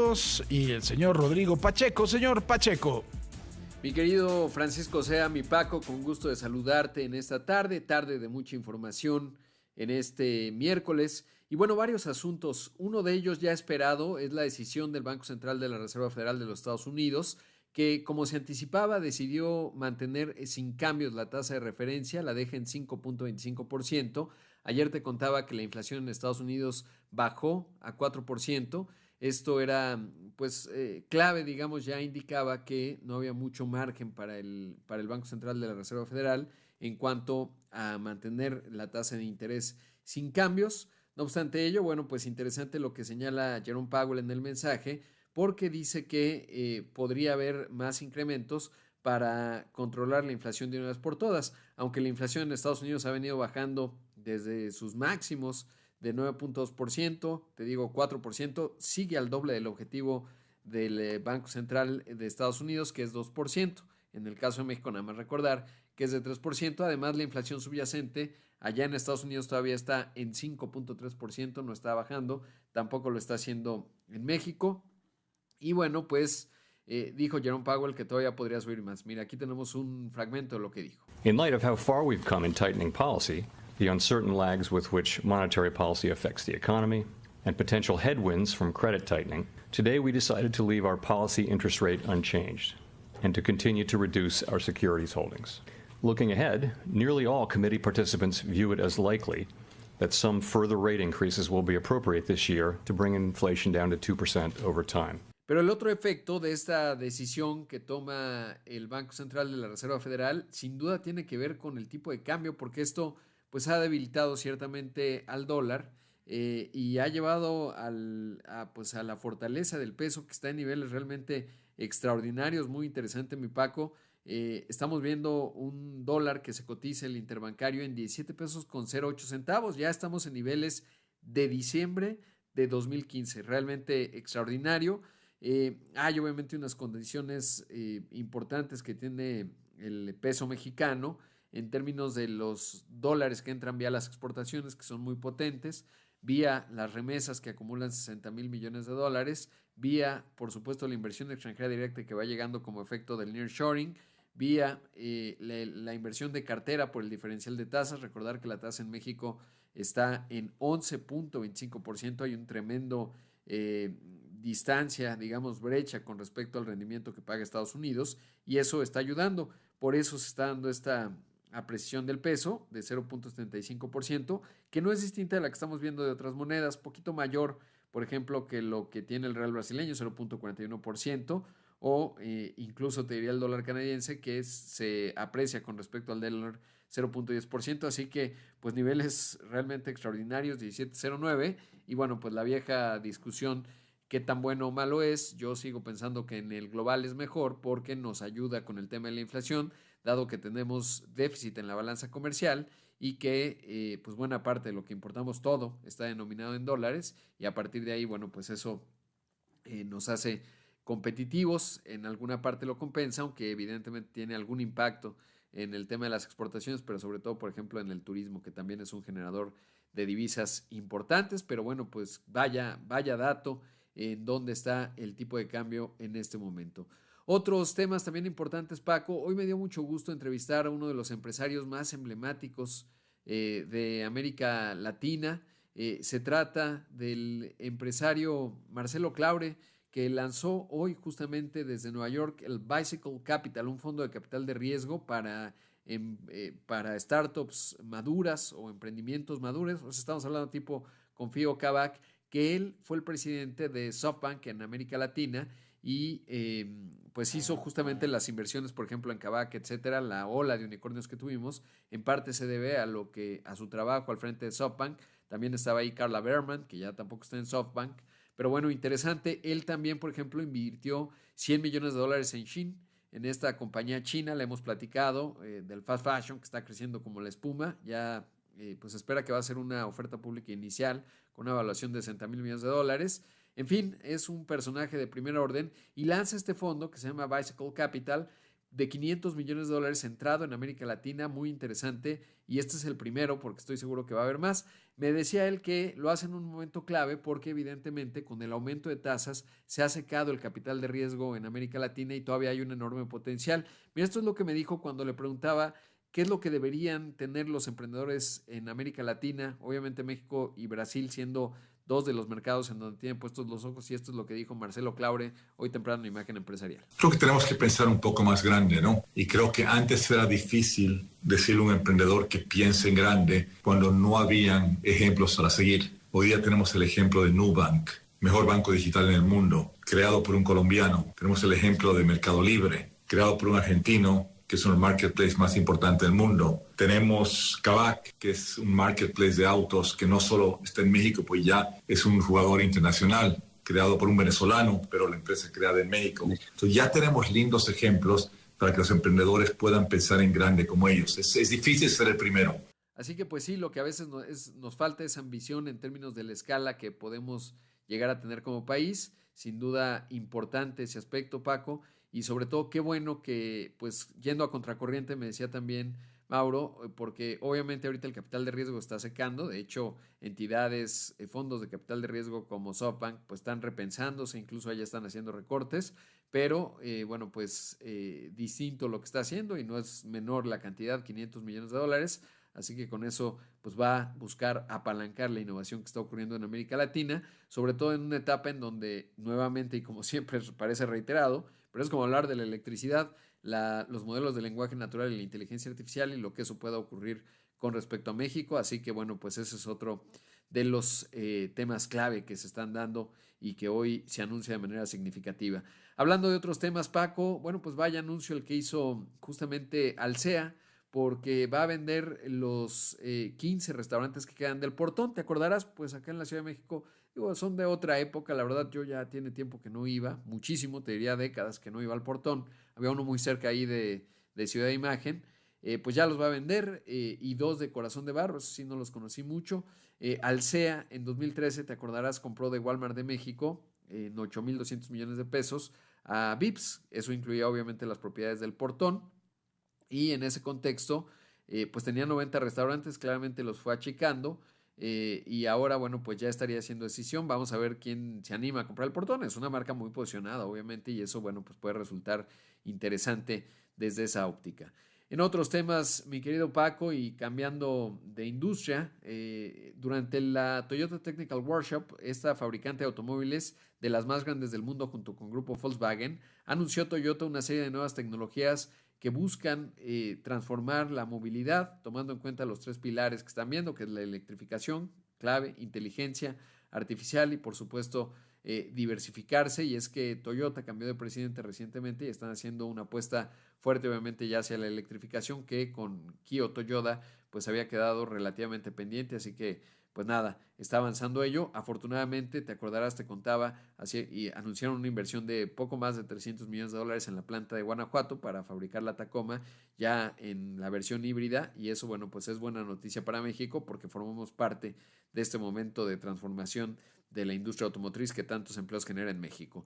Unidos y el señor Rodrigo Pacheco. Señor Pacheco. Mi querido Francisco Sea, mi Paco, con gusto de saludarte en esta tarde de mucha información en este miércoles. Y bueno, varios asuntos. Uno de ellos ya esperado es la decisión del Banco Central de la Reserva Federal de los Estados Unidos, que como se anticipaba decidió mantener sin cambios la tasa de referencia, la deja en 5.25%. Ayer te contaba que la inflación en Estados Unidos bajó a 4%. Esto era pues clave, digamos, ya indicaba que no había mucho margen para el Banco Central de la Reserva Federal en cuanto a mantener la tasa de interés sin cambios. No obstante ello, bueno, pues interesante lo que señala Jerome Powell en el mensaje, porque dice que podría haber más incrementos para controlar la inflación de una vez por todas, aunque la inflación en Estados Unidos ha venido bajando desde sus máximos de 9.2%, te digo 4%, sigue al doble del objetivo del Banco Central de Estados Unidos, que es 2%. En el caso de México, nada más recordar que es de 3%. Además, la inflación subyacente allá en Estados Unidos todavía está en 5.3%, no está bajando, tampoco lo está haciendo en México. Y bueno, pues dijo Jerome Powell que todavía podría subir más. Mira, aquí tenemos un fragmento de lo que dijo. In light of how far we've come in tightening policy, the uncertain lags with which monetary policy affects the economy, and potential headwinds from credit tightening, today we decided to leave our policy interest rate unchanged and to continue to reduce our securities holdings. Looking ahead, nearly all committee participants view it as likely that some further rate increases will be appropriate this year to bring inflation down to 2% over time. Pero el otro efecto de esta decisión que toma el Banco Central de la Reserva Federal sin duda tiene que ver con el tipo de cambio, porque esto pues ha debilitado ciertamente al dólar y ha llevado a la fortaleza del peso, que está en niveles realmente extraordinarios. Muy interesante, mi Paco. Estamos viendo un dólar que se cotiza el interbancario en 17 pesos con 08 centavos. Ya estamos en niveles de diciembre de 2015. Realmente extraordinario. Hay obviamente unas condiciones importantes que tiene el peso mexicano en términos de los dólares que entran vía las exportaciones, que son muy potentes, vía las remesas que acumulan 60 mil millones de dólares, vía, por supuesto, la inversión extranjera directa que va llegando como efecto del nearshoring, vía la inversión de cartera por el diferencial de tasas. Recordar que la tasa en México está en 11.25%, hay un tremendo distancia, digamos, brecha con respecto al rendimiento que paga Estados Unidos, y eso está ayudando. Por eso se está dando esta apreciación del peso de 0.75%, que no es distinta de la que estamos viendo de otras monedas, poquito mayor, por ejemplo, que lo que tiene el real brasileño, 0.41%, o incluso te diría el dólar canadiense, que se aprecia con respecto al dólar 0.10%, así que pues niveles realmente extraordinarios, 17.09, y bueno, pues la vieja discusión, qué tan bueno o malo es. Yo sigo pensando que en el global es mejor porque nos ayuda con el tema de la inflación, dado que tenemos déficit en la balanza comercial y que pues buena parte de lo que importamos todo está denominado en dólares, y a partir de ahí, bueno, pues eso nos hace competitivos, en alguna parte lo compensa, aunque evidentemente tiene algún impacto en el tema de las exportaciones, pero sobre todo, por ejemplo, en el turismo, que también es un generador de divisas importantes. Pero bueno, pues vaya dato en dónde está el tipo de cambio en este momento. Otros temas también importantes, Paco. Hoy me dio mucho gusto entrevistar a uno de los empresarios más emblemáticos de América Latina. Se trata del empresario Marcelo Claure, que lanzó hoy justamente desde Nueva York el Bicycle Capital, un fondo de capital de riesgo para startups maduras o emprendimientos maduros. O sea, estamos hablando tipo Confío Kavak, que él fue el presidente de SoftBank en América Latina y pues hizo justamente las inversiones, por ejemplo, en Kavak, etcétera. La ola de unicornios que tuvimos en parte se debe a su trabajo al frente de SoftBank. También estaba ahí Carla Berman, que ya tampoco está en SoftBank. Pero bueno, interesante. Él también, por ejemplo, invirtió $100 millones en Shein, en esta compañía china. Le hemos platicado del fast fashion, que está creciendo como la espuma. Ya pues espera que va a ser una oferta pública inicial con una evaluación de $60 mil millones. En fin, es un personaje de primer orden y lanza este fondo que se llama Bicycle Capital de $500 millones centrado en América Latina, muy interesante, y este es el primero porque estoy seguro que va a haber más. Me decía él que lo hace en un momento clave porque evidentemente con el aumento de tasas se ha secado el capital de riesgo en América Latina y todavía hay un enorme potencial. Mira, esto es lo que me dijo cuando le preguntaba qué es lo que deberían tener los emprendedores en América Latina, obviamente México y Brasil siendo dos de los mercados en donde tienen puestos los ojos, y esto es lo que dijo Marcelo Claure hoy temprano en Imagen Empresarial. Creo que tenemos que pensar un poco más grande, ¿no? Y creo que antes era difícil decirle a un emprendedor que piense en grande cuando no habían ejemplos para seguir. Hoy día tenemos el ejemplo de Nubank, mejor banco digital en el mundo, creado por un colombiano. Tenemos el ejemplo de Mercado Libre, creado por un argentino, que es el marketplace más importante del mundo. Tenemos Kavak, que es un marketplace de autos que no solo está en México, pues ya es un jugador internacional, creado por un venezolano, pero la empresa es creada en México. Entonces ya tenemos lindos ejemplos para que los emprendedores puedan pensar en grande como ellos. Es difícil ser el primero. Así que pues sí, lo que a veces nos falta es ambición en términos de la escala que podemos llegar a tener como país. Sin duda importante ese aspecto, Paco, y sobre todo qué bueno que pues yendo a contracorriente me decía también Mauro, porque obviamente ahorita el capital de riesgo está secando. De hecho, entidades, fondos de capital de riesgo como SoftBank pues están repensándose, incluso allá están haciendo recortes, pero bueno, pues distinto lo que está haciendo y no es menor la cantidad, $500 millones. Así que con eso pues va a buscar apalancar la innovación que está ocurriendo en América Latina, sobre todo en una etapa en donde nuevamente y como siempre parece reiterado, pero es como hablar de la electricidad, los modelos de lenguaje natural y la inteligencia artificial y lo que eso pueda ocurrir con respecto a México. Así que bueno, pues ese es otro de los temas clave que se están dando y que hoy se anuncia de manera significativa. Hablando de otros temas, Paco, bueno, pues vaya anuncio el que hizo justamente Alsea, porque va a vender los 15 restaurantes que quedan del Portón. ¿Te acordarás? Pues acá en la Ciudad de México, digo, son de otra época, la verdad yo ya tiene tiempo que no iba, muchísimo, te diría décadas que no iba al Portón. Había uno muy cerca ahí de Ciudad de Imagen. Pues ya los va a vender, y dos de Corazón de Barro, esos sí no los conocí mucho. Alsea en 2013, te acordarás, compró de Walmart de México en 8,200 millones de pesos a Vips. Eso incluía obviamente las propiedades del Portón. Y en ese contexto, pues tenía 90 restaurantes, claramente los fue achicando. Y ahora, bueno, pues ya estaría haciendo decisión. Vamos a ver quién se anima a comprar el Portón. Es una marca muy posicionada, obviamente, y eso, bueno, pues puede resultar interesante desde esa óptica. En otros temas, mi querido Paco, y cambiando de industria, durante la Toyota Technical Workshop, esta fabricante de automóviles de las más grandes del mundo junto con Grupo Volkswagen, anunció Toyota una serie de nuevas tecnologías que buscan transformar la movilidad, tomando en cuenta los tres pilares que están viendo, que es la electrificación, clave, inteligencia artificial y por supuesto diversificarse. Y es que Toyota cambió de presidente recientemente y están haciendo una apuesta fuerte obviamente ya hacia la electrificación, que con Kio Toyoda pues había quedado relativamente pendiente. Así que pues nada, está avanzando ello. Afortunadamente, te acordarás, te contaba, así, y anunciaron una inversión de poco más de $300 millones en la planta de Guanajuato para fabricar la Tacoma ya en la versión híbrida. Y eso, bueno, pues es buena noticia para México porque formamos parte de este momento de transformación de la industria automotriz que tantos empleos genera en México.